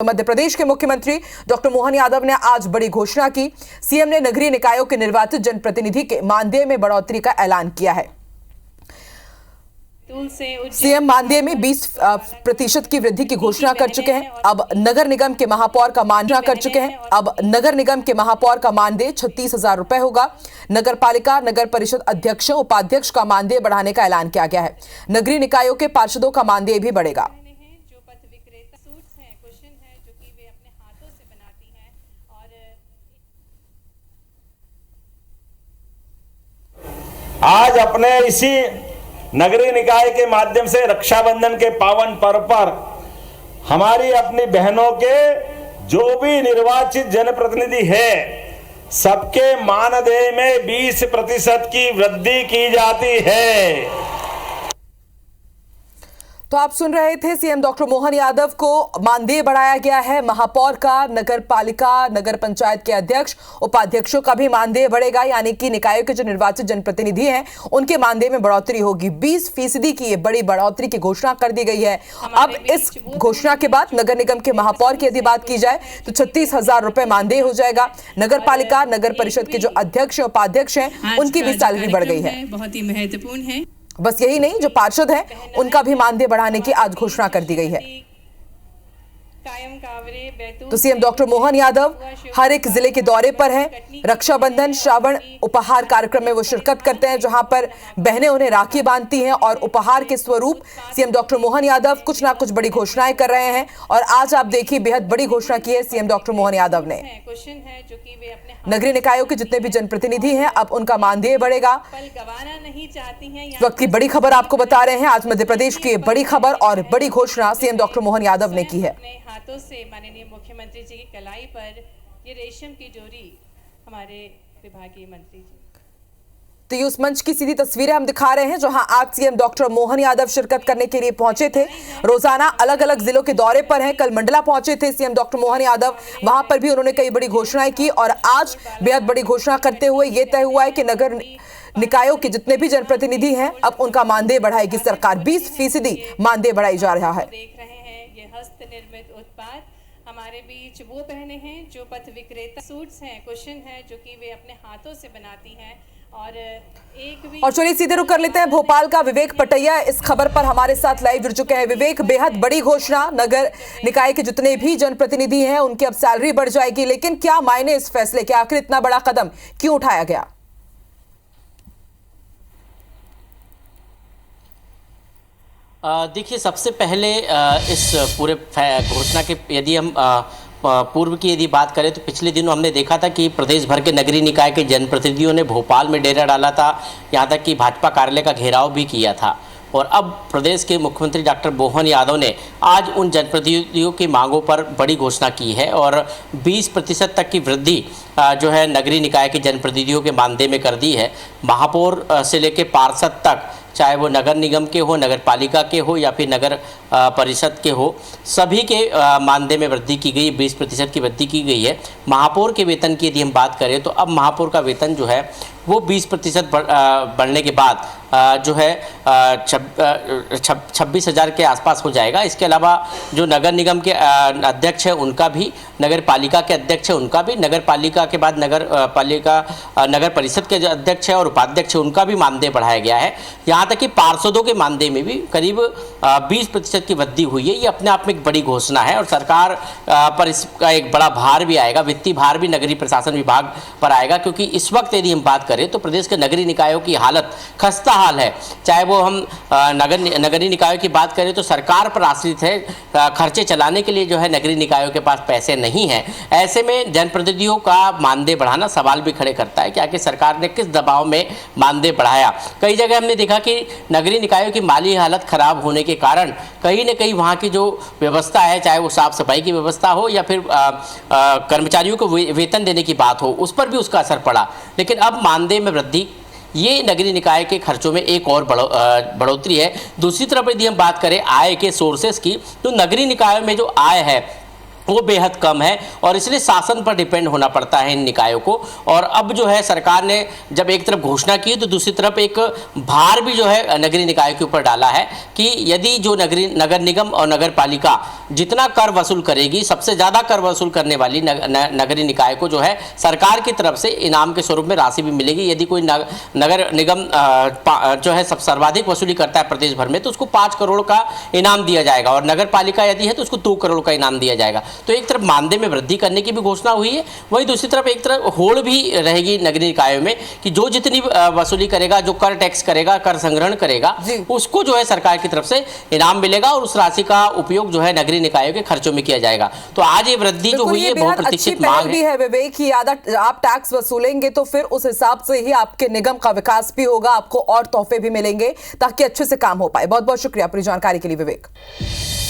मध्य प्रदेश के मुख्यमंत्री डॉक्टर मोहन यादव ने आज बड़ी घोषणा की। सीएम ने नगरीय निकायों के निर्वाचित जनप्रतिनिधि के मानदेय में बढ़ोतरी का ऐलान किया है। सीएम मानदेय में 20% की वृद्धि की घोषणा कर चुके हैं। अब नगर निगम के महापौर का मानदेय 36,000 रुपए होगा। नगर पालिका नगर परिषद अध्यक्षों उपाध्यक्ष का मानदेय बढ़ाने का ऐलान किया गया है। नगरीय निकायों के पार्षदों का मानदेय भी बढ़ेगा। आज अपने इसी नगरीय निकाय के माध्यम से रक्षाबंधन के पावन पर्व पर हमारी अपनी बहनों के जो भी निर्वाचित जनप्रतिनिधि है सबके मानदेय में 20% की वृद्धि की जाती है। तो आप सुन रहे थे सीएम डॉक्टर मोहन यादव को मानदेय बढ़ाया गया है। महापौर का, नगर पालिका नगर पंचायत के अध्यक्ष उपाध्यक्षों का भी मानदेय बढ़ेगा, यानी कि निकायों के जो निर्वाचित जनप्रतिनिधि हैं उनके मानदेय में बढ़ोतरी होगी। 20% की ये बड़ी बढ़ोतरी की घोषणा कर दी गई है। अब इस घोषणा के बाद नगर निगम के महापौर की यदि बात की जाए तो 36,000 रुपए मानदेय हो जाएगा। नगर पालिका नगर परिषद के जो अध्यक्ष उपाध्यक्ष हैं उनकी भी सैलरी बढ़ गई है। बहुत ही महत्वपूर्ण है। बस यही नहीं, जो पार्षद हैं उनका भी मानदेय बढ़ाने की आज घोषणा कर दी गई है। तो सीएम डॉक्टर मोहन यादव हर एक जिले के दौरे पर हैं। रक्षाबंधन श्रावण उपहार कार्यक्रम में वो शिरकत करते हैं, जहां पर बहनें उन्हें राखी बांधती हैं और उपहार के स्वरूप सीएम डॉक्टर मोहन यादव कुछ ना कुछ बड़ी घोषणाएं कर रहे हैं। और आज आप देखिए बेहद बड़ी घोषणा की है सीएम डॉक्टर मोहन यादव ने। नगरीय निकायों के जितने भी जनप्रतिनिधि हैं अब उनका मानदेय बढ़ेगा। इस वक्त की बड़ी खबर आपको बता रहे हैं। आज मध्य प्रदेश की बड़ी खबर और बड़ी घोषणा सीएम डॉक्टर मोहन यादव ने की है। हाथों से माननीय मुख्यमंत्री जी की कलाई पर ये रेशम की डोरी हमारे विभागीय मंत्री जी। तो ये उस मंच की सीधी तस्वीरें हम दिखा रहे हैं जहां आज सीएम डॉक्टर मोहन यादव शिरकत करने के लिए पहुंचे थे। रोजाना अलग अलग जिलों के दौरे पर हैं। कल मंडला पहुंचे थे सीएम डॉक्टर मोहन यादव, वहां पर भी उन्होंने कई बड़ी घोषणाएं की और आज बेहद बड़ी घोषणा करते हुए ये तय हुआ है कि नगर निकायों के जितने भी जनप्रतिनिधि हैं अब उनका मानदेय बढ़ाएगी सरकार। 20% मानदेय बढ़ाई जा रहा है। हस्त निर्मित उत्पाद हमारे बीच वो बहनें हैं जो पथ विक्रेता सूट्स हैं, कुशन है जो कि वे अपने हाथों से बनाती हैं। और चलिए सीधे रुक कर लेते हैं। भोपाल का विवेक पटैया इस खबर पर हमारे साथ लाइव जुड़ चुके हैं। विवेक, बेहद बड़ी घोषणा, नगर निकाय के जितने भी जनप्रतिनिधि हैं उनकी अब सैलरी बढ़ जाएगी, लेकिन क्या मायने इस फैसले के? आखिर इतना बड़ा कदम क्यों उठाया गया? देखिए, सबसे पहले इस पूरे घोषणा के यदि हम पूर्व की यदि बात करें तो पिछले दिनों हमने देखा था कि प्रदेश भर के नगरीय निकाय के जनप्रतिनिधियों ने भोपाल में डेरा डाला था, यहाँ तक कि भाजपा कार्यालय का घेराव भी किया था। और अब प्रदेश के मुख्यमंत्री डॉक्टर मोहन यादव ने आज उन जनप्रतिनिधियों की मांगों पर बड़ी घोषणा की है और 20% तक की वृद्धि जो है नगरीय निकाय के जनप्रतिनिधियों के मानदेय में कर दी है। महापौर से लेकर पार्षद तक, चाहे वो नगर निगम के हो, नगर पालिका के हो या फिर नगर परिषद के हो, सभी के मानदेय में वृद्धि की गई, 20% की वृद्धि की गई है। महापौर के वेतन की यदि हम बात करें तो अब महापौर का वेतन जो है वो 20% बढ़ने के बाद जो है 26,000 के आसपास हो जाएगा। इसके अलावा जो नगर निगम के अध्यक्ष हैं उनका भी, नगर पालिका के अध्यक्ष हैं उनका भी, नगर पालिका के बाद नगर परिषद के जो अध्यक्ष हैं और उपाध्यक्ष हैं उनका भी मानदेय बढ़ाया गया है। यहाँ तक कि पार्षदों के मानदेय में भी करीब 20% की वृद्धि हुई है। ये अपने आप में एक बड़ी घोषणा है और सरकार पर इसका एक बड़ा भार भी आएगा, वित्तीय भार भी नगरीय प्रशासन विभाग पर आएगा, क्योंकि इस वक्त यदि हम बात करें तो प्रदेश के नगरीय निकायों की हालत खस्ता हाल है। चाहे वो हम नगरीय निकायों की बात करें तो सरकार पर आश्रित है, खर्चे चलाने के लिए जो है नगरीय निकायों के पास पैसे नहीं हैं। ऐसे में जनप्रतिनिधियों का मानदेय बढ़ाना सवाल भी खड़े करता है कि आखिर सरकार ने किस दबाव में मानदेय बढ़ाया। कई जगह हमने देखा कि नगरीय निकायों की माली हालत खराब होने के कारण कहीं न कहीं वहाँ की जो व्यवस्था है, चाहे वो साफ सफाई की व्यवस्था हो या फिर कर्मचारियों को वेतन देने की बात हो, उस पर भी उसका असर पड़ा। लेकिन अब मानदेय में वृद्धि, ये नगरीय निकाय के खर्चों में एक और बढ़ोतरी है। दूसरी तरफ यदि हम बात करें आय के सोर्सेस की, तो नगरीय निकायों में जो आय है वो बेहद कम है और इसलिए शासन पर डिपेंड होना पड़ता है इन निकायों को। और अब जो है सरकार ने जब एक तरफ घोषणा की तो दूसरी तरफ एक भार भी जो है नगरीय निकायों के ऊपर डाला है कि यदि जो नगर निगम और नगर पालिका जितना कर वसूल करेगी, सबसे ज़्यादा कर वसूल करने वाली नगरीय निकाय को जो है सरकार की तरफ से इनाम के स्वरूप में राशि भी मिलेगी। यदि कोई नगर निगम जो है सब सर्वाधिक वसूली करता है प्रदेश भर में तो उसको 5 करोड़ का इनाम दिया जाएगा और नगर पालिका यदि है तो उसको 2 करोड़ का इनाम दिया जाएगा। तो एक तरफ मानदेय में वृद्धि करने की भी घोषणा हुई है, वहीं दूसरी तरफ एक तरफ होड़ भी रहेगी नगरीय निकायों में कि जो जितनी वसूली करेगा, जो कर टैक्स करेगा, कर संग्रहण करेगा, उसको जो है सरकार की तरफ से इनाम मिलेगा और उस राशि का उपयोग जो है नगरीय निकायों के खर्चों में किया जाएगा। तो आज ये वृद्धि जो हुई है बहुप्रतीक्षित मांग है विवेक की। आप टैक्स वसूलेंगे तो फिर उस हिसाब से ही आपके निगम का विकास भी होगा, आपको और तोहफे भी मिलेंगे ताकि अच्छे से काम हो पाए। बहुत बहुत शुक्रिया अपनी जानकारी के लिए विवेक।